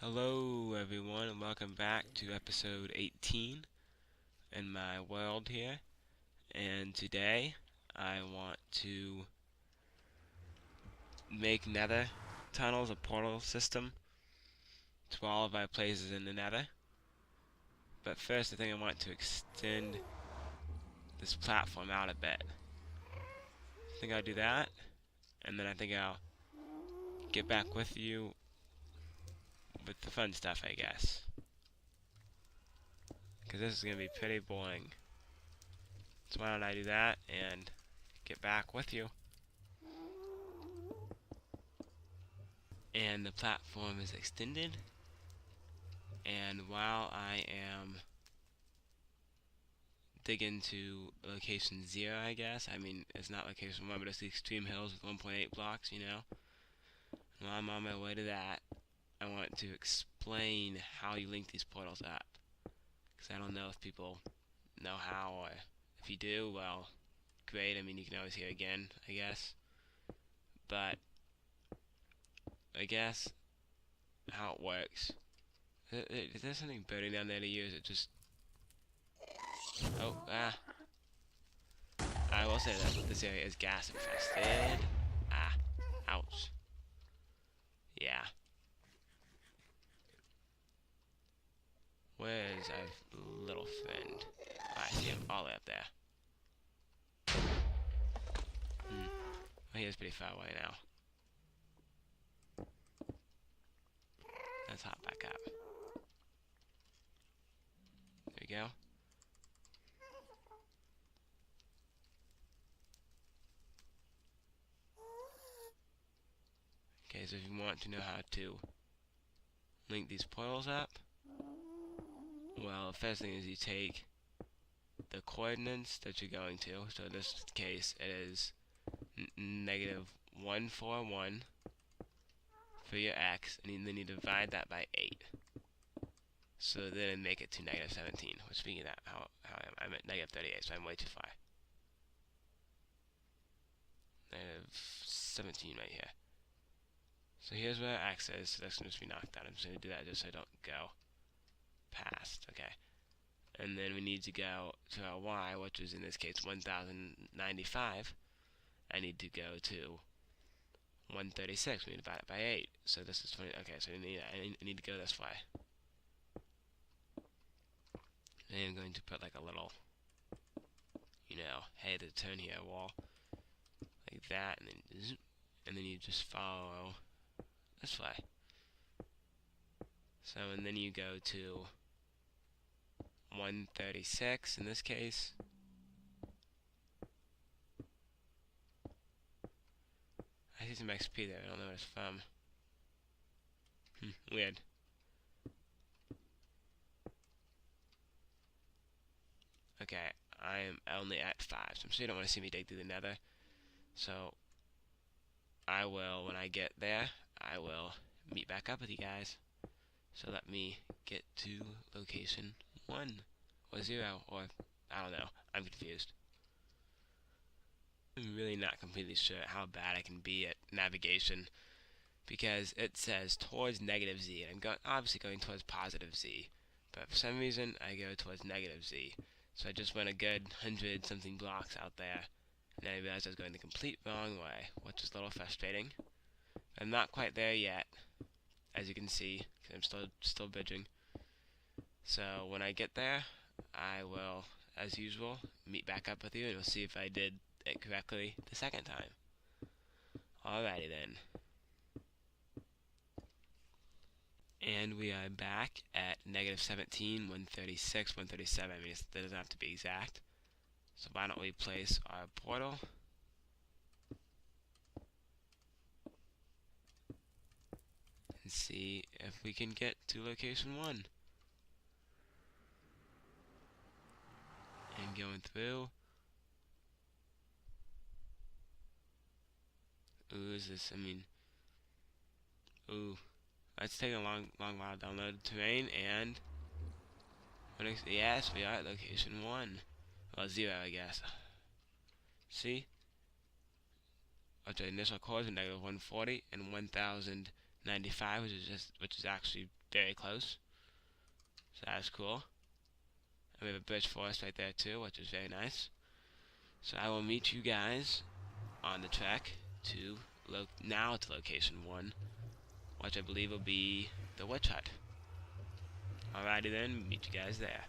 Hello everyone and welcome back to episode 18 in my world here, and today I want to make nether tunnels, a portal system to all of our places in the nether. But first I think I want to extend this platform out a bit. I think I'll do that, and then I think I'll get back with you with the fun stuff, I guess, because this is going to be pretty boring. So why don't I do that and get back with you. And the platform is extended, and while I am digging to location 0, I guess, I mean it's not location 1, but it's the extreme hills with 1.8 blocks, you know. And while I'm on my way to that, I want to explain how you link these portals up, because I don't know if people know how, or if you do, well, great. I mean, you can always hear again, I guess. But I guess how it works. Is there something burning down there to use? It just... Oh, I will say that this area is gas infested. Ouch. Yeah. Where's our little friend? I see him all the way up there. Well, he is pretty far away now. Let's hop back up. There we go. Okay, so if you want to know how to link these portals up, well, the first thing is you take the coordinates that you're going to. So in this case, it is -141 for your x, and then you divide that by 8. So then make it to -17. Which, speaking of that, how I'm at -38, so I'm way too far. -17 right here. So here's where x is, so that's going to just be knocked out. I'm just going to do that just so I don't go past. Okay. And then we need to go to our y, which is in this case 1095. I need to go to 136. We need to divide it by 8. So this is 20. Okay, so I need to go this way. And I'm going to put like a little, hey, there's a turn here wall, like that, and then you just follow this way. So, and then you go to 136 in this case. I see some XP there. I don't know what it's from. Weird. Okay, I am only at 5, so I'm sure you don't want to see me dig through the nether. So, I will, when I get there, I will meet back up with you guys. So let me get to location 1, or 0, or I don't know. I'm confused. I'm really not completely sure how bad I can be at navigation, because it says towards -z, and I'm obviously going towards positive z, but for some reason I go towards -z. So I just went a good 100-something blocks out there, and then I realized I was going the complete wrong way, which is a little frustrating. I'm not quite there yet, as you can see, because I'm still bridging. So when I get there, I will, as usual, meet back up with you, and we'll see if I did it correctly the second time. Alrighty then. And we are back at -17, 136, 137. I mean, that doesn't have to be exact. So why don't we place our portal and see if we can get to location 1. And going through. Ooh, is this, ooh. Let's take a long while to download the terrain, and yes, we are at location 1. Well, 0, I guess. See? Okay, initial cores are -140 and 1095. 95, which is actually very close. So that's cool. And we have a birch forest right there too, which is very nice. So I will meet you guys on the trek to location 1, which I believe will be the witch hut. Alrighty then, meet you guys there.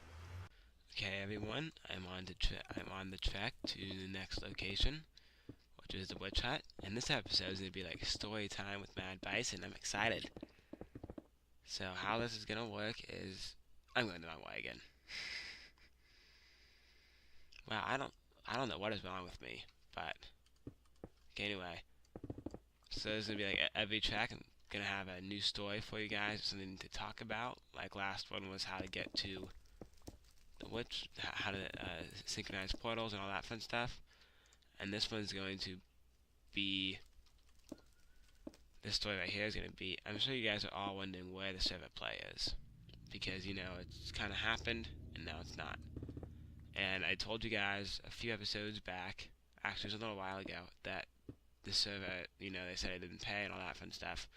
Okay, everyone, I'm on the trek to the next location, which is the witch hut. And this episode is gonna be like story time with Madbison. I'm excited. So how this is gonna work is I'm going the wrong way again. Well, I don't know what is wrong with me, but okay, anyway. So there's gonna be like every track. I'm gonna have a new story for you guys, something to talk about. Like last one was how to get to the witch, how to synchronize portals and all that fun stuff. And this one's going to be, this story right here is gonna be. I'm sure you guys are all wondering where the server play is, because you know it's kind of happened and now it's not. And I told you guys a few episodes back, actually it was a little while ago, that the server, you know, they said I didn't pay and all that fun stuff,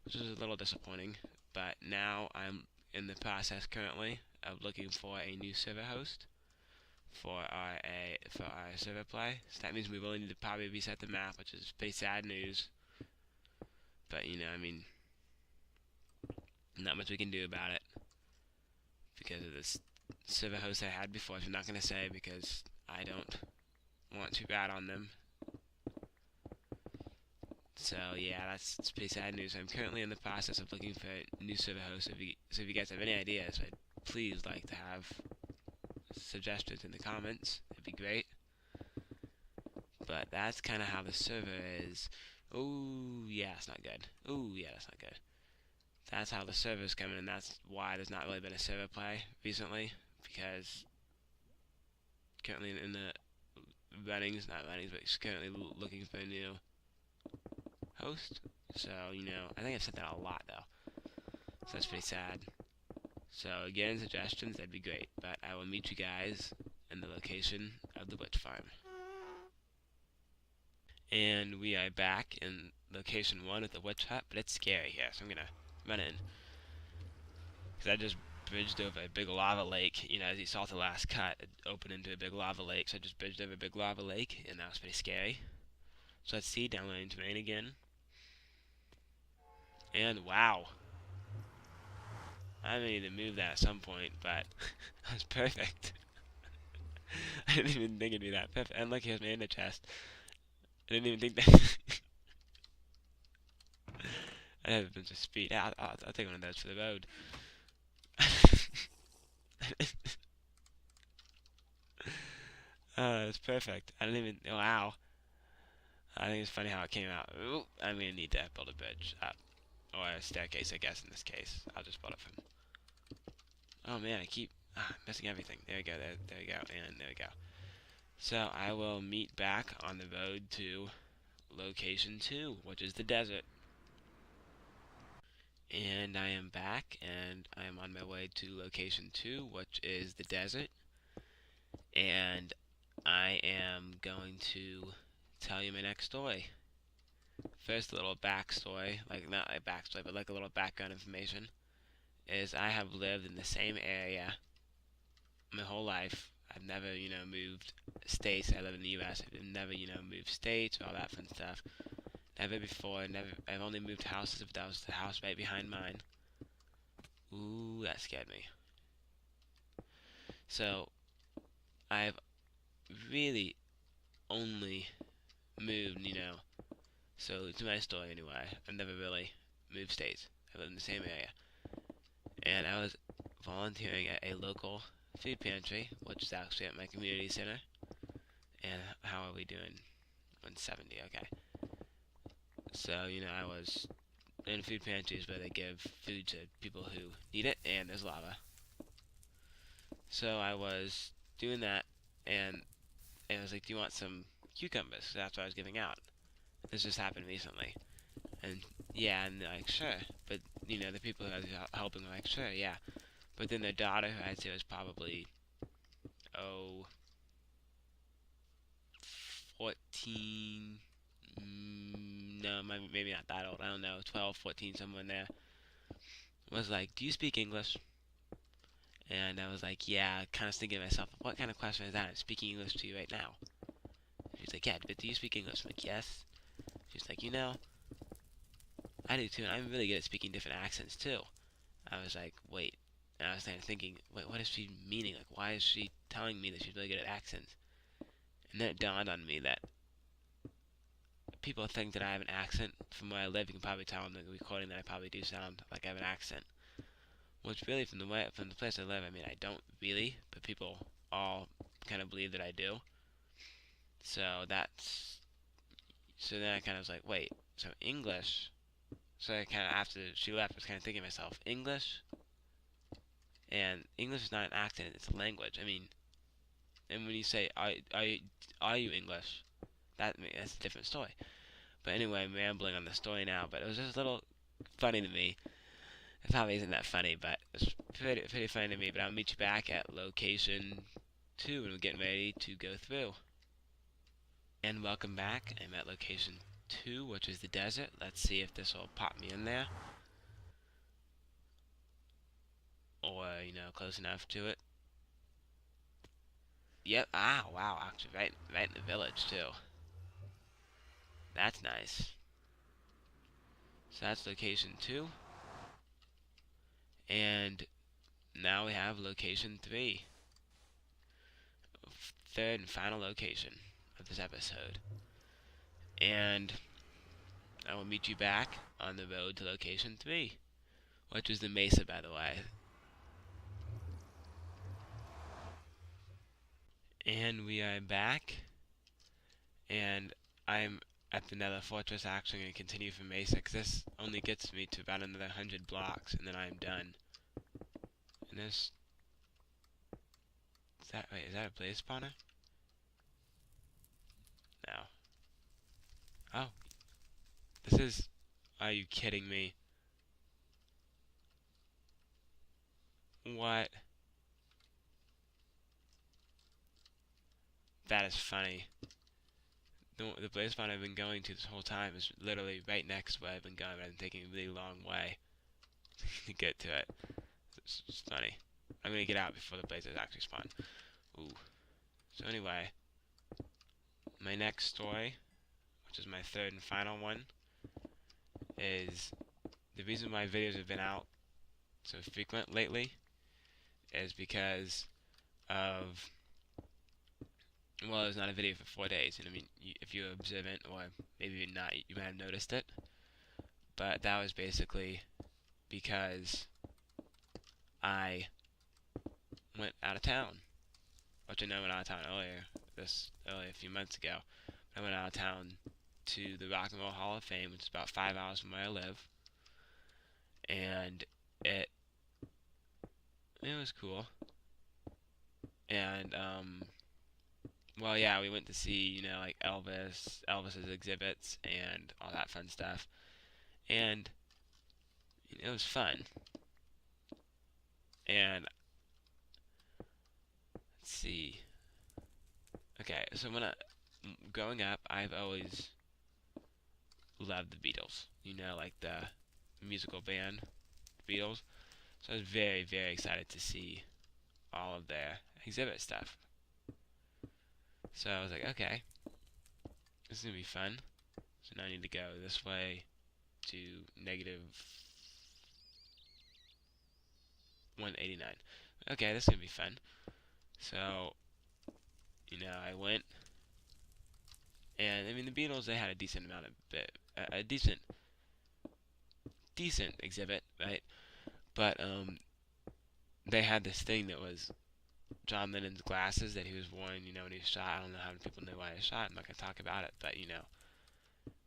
which was a little disappointing. But now I'm in the process currently of looking for a new server host for our server play. So that means we will need to probably reset the map, which is pretty sad news. But you know, I mean, not much we can do about it because of this server host I had before, which I'm not gonna say because I don't want to rat on them. So yeah, it's pretty sad news. I'm currently in the process of looking for a new server host. So if you guys have any ideas, I'd please like to have suggestions in the comments. It'd be great. But that's kind of how the server is. Oh yeah, it's not good. Oh yeah, that's not good. That's how the server's coming, and that's why there's not really been a server play recently, because currently in the runnings, not runnings, but currently looking for a new host. So, you know, I think I've said that a lot though, so that's pretty sad. So again, suggestions, that'd be great, but I will meet you guys in the location of the witch farm. And we are back in location 1 at the witch hut, but it's scary here, so I'm gonna run in. Because I just bridged over a big lava lake. You know, as you saw the last cut, it opened into a big lava lake, so I just bridged over a big lava lake, and that was pretty scary. So let's see, downloading terrain again. And wow. I may need to move that at some point, but that was perfect. I didn't even think it'd be that perfect. And look, here's my ender chest. I didn't even think that. I have a bunch of speed. Yeah, I'll take one of those for the road. It's perfect. I didn't even. Wow. I think it's funny how it came out. Ooh, I'm gonna need to build a bridge up. Or a staircase, I guess, in this case. I'll just build it from. Oh man, I keep missing everything. There we go, there we go, and there we go. So I will meet back on the road to location 2, which is the desert. And I am back, and I am on my way to location 2, which is the desert. And I am going to tell you my next story. First, a little backstory, like not like backstory, but like a little background information, is I have lived in the same area my whole life. I've never, you know, moved states. I live in the U.S. I've never, you know, moved states or all that fun stuff. Never before. Never. I've only moved houses if that was the house right behind mine. Ooh, that scared me. So, I've really only moved, you know. So, to my story anyway, I've never really moved states. I live in the same area. And I was volunteering at a local food pantry, which is actually at my community center. And how are we doing? 170, okay. So, you know, I was in food pantries where they give food to people who need it, and there's lava. So I was doing that, and I was like, do you want some cucumbers? So that's what I was giving out. This just happened recently. And yeah, and they're like, sure. But, you know, the people who I was helping were like, sure, yeah. But then their daughter, who I'd say was probably, 14, no, maybe not that old, I don't know, 12, 14, somewhere in there, was like, do you speak English? And I was like, yeah, kind of thinking to myself, what kind of question is that? I'm speaking English to you right now. She's like, yeah, but do you speak English? I'm like, yes. She's like, I do too, and I'm really good at speaking different accents too. I was like, wait. And I was kind of thinking, wait, what is she meaning? Like, why is she telling me that she's really good at accents? And then it dawned on me that people think that I have an accent from where I live. You can probably tell in the recording that I probably do sound like I have an accent. Which really, from the place I live, I mean, I don't really, but people all kind of believe that I do. So so then I kind of was like, wait, so English. So I kind of, after she left, I was kind of thinking to myself, English? And English is not an accent, it's a language. I mean, and when you say, are you English? That's a different story. But anyway, I'm rambling on the story now, but it was just a little funny to me. It probably isn't that funny, but it's pretty funny to me. But I'll meet you back at location 2, and we're getting ready to go through. And welcome back. I'm at location 2, which is the desert. Let's see if this will pop me in there. Or, close enough to it. Yep, wow, actually right in the village, too. That's nice. So that's location 2. And now we have location 3. Third and final location of this episode. And I will meet you back on the road to location 3, which is the mesa, by the way. And we are back, and I'm at the Nether Fortress. Actually going to continue from mesa, because this only gets me to about another 100 blocks, and then I'm done. And this... Wait, is that a blaze spawner? No. Oh. This is... Are you kidding me? What? That is funny. The blaze spot I've been going to this whole time is literally right next to where I've been going, but I'm taking a really long way to get to it. It's funny. I'm gonna get out before the blazes actually spawn. Ooh. So anyway, my next story, which is my third and final one, is the reason why videos have been out so frequent lately is because of, well, there's not a video for 4 days, and I mean, if you're observant, or maybe you're not, you might have noticed it, but that was basically because I went out of town, which I know I went out of town earlier a few months ago. I went out of town to the Rock and Roll Hall of Fame, which is about 5 hours from where I live, and it was cool. And well, yeah, we went to see, like Elvis's exhibits and all that fun stuff, and it was fun. And let's see. Okay, so growing up, I've always loved the Beatles. Like the musical band, the Beatles. So I was very, very excited to see all of their exhibit stuff. So I was like, okay, this is gonna be fun. So now I need to go this way to negative 189. Okay, this is gonna be fun. So, I went, and I mean the Beatles, they had a decent amount of a decent exhibit, right? But they had this thing that was John Lennon's glasses that he was wearing, when he was shot. I don't know how many people know why he was shot. I'm not gonna talk about it, but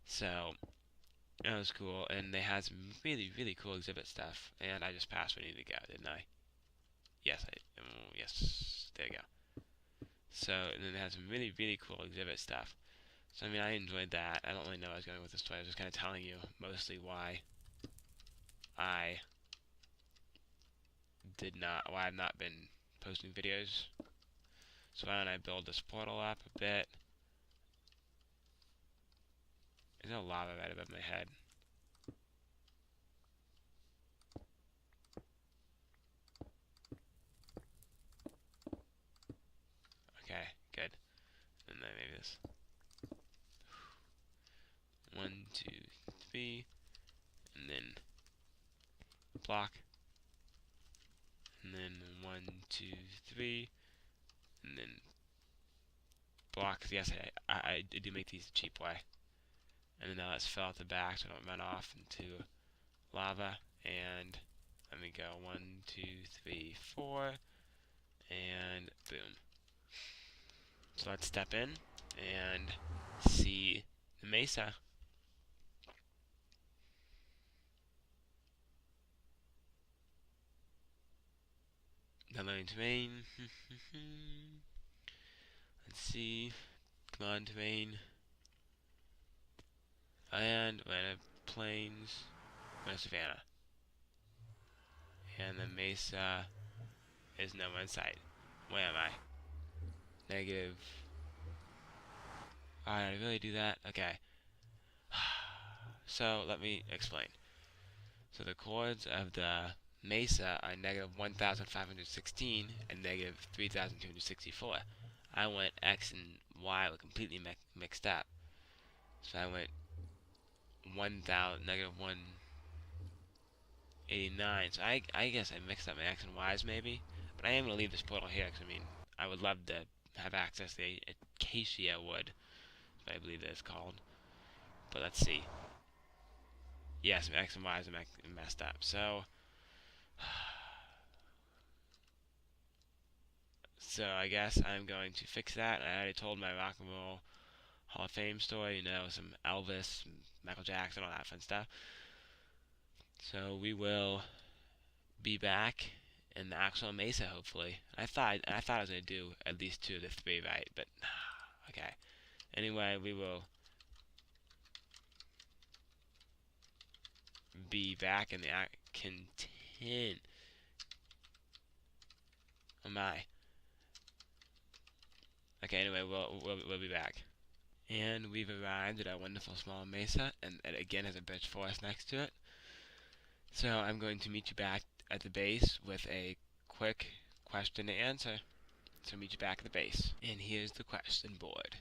So that was cool, and they had some really, really cool exhibit stuff. And I just passed where I needed to go, didn't I? Yes, yes. There you go. So, and then they had some really, really cool exhibit stuff. So, I mean, I enjoyed that. I don't really know where I was going with this story. I was just kind of telling you mostly why I've not been posting videos. So why don't I build this portal up a bit There's no lava right above my head. Okay, good. And then maybe this. 1, 2, 3, and then block, and then 1, 2, 3, and then block. Yes, I do make these the cheap way. And then now let's fill out the back so I don't run off into lava. And let me go 1, 2, 3, 4, and boom. So let's step in and see the mesa. Downloading terrain. Let's see. Come on, terrain. And we're in plains. We're in savannah. And the mesa is nowhere in sight. Where am I? Negative. Alright, did I really do that? Okay. So, let me explain. So the chords of the mesa are negative 1,516 and negative 3,264. I went X and Y were completely mixed up. So I went 1,000, negative 189. So I guess I mixed up my X and Y's maybe. But I am going to leave this portal here because, I mean, I would love to have access to the acacia wood, I believe that it's called. But let's see. Yes, my X and Y's are messed up. So I guess I'm going to fix that. I already told my Rock and Roll Hall of Fame story, you know, some Elvis, Michael Jackson, all that fun stuff. So we will be back in the actual mesa, hopefully. I thought I was gonna do at least 2 of the 3 right, but okay. Anyway, we will be back in the content. Oh my. Okay. Anyway, we'll be back. And we've arrived at our wonderful small mesa, and it again has a birch forest next to it. So I'm going to meet you back at the base with a quick question to answer. So meet you back at the base. And here's the question board.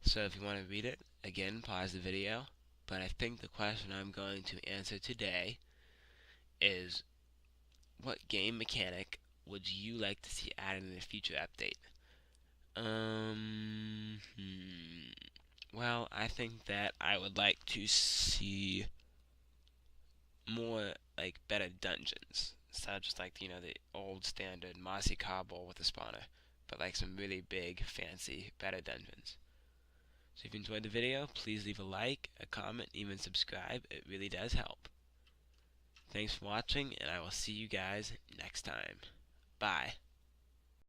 So if you want to read it, again, pause the video. But I think the question I'm going to answer today is, what game mechanic would you like to see added in a future update? Well, I think that I would like to see more, like, better dungeons. Instead of just, like, you know, the old standard mossy cobble with a spawner. But, like, some really big, fancy, better dungeons. So if you enjoyed the video, please leave a like, a comment, even subscribe. It really does help. Thanks for watching, and I will see you guys next time. Bye.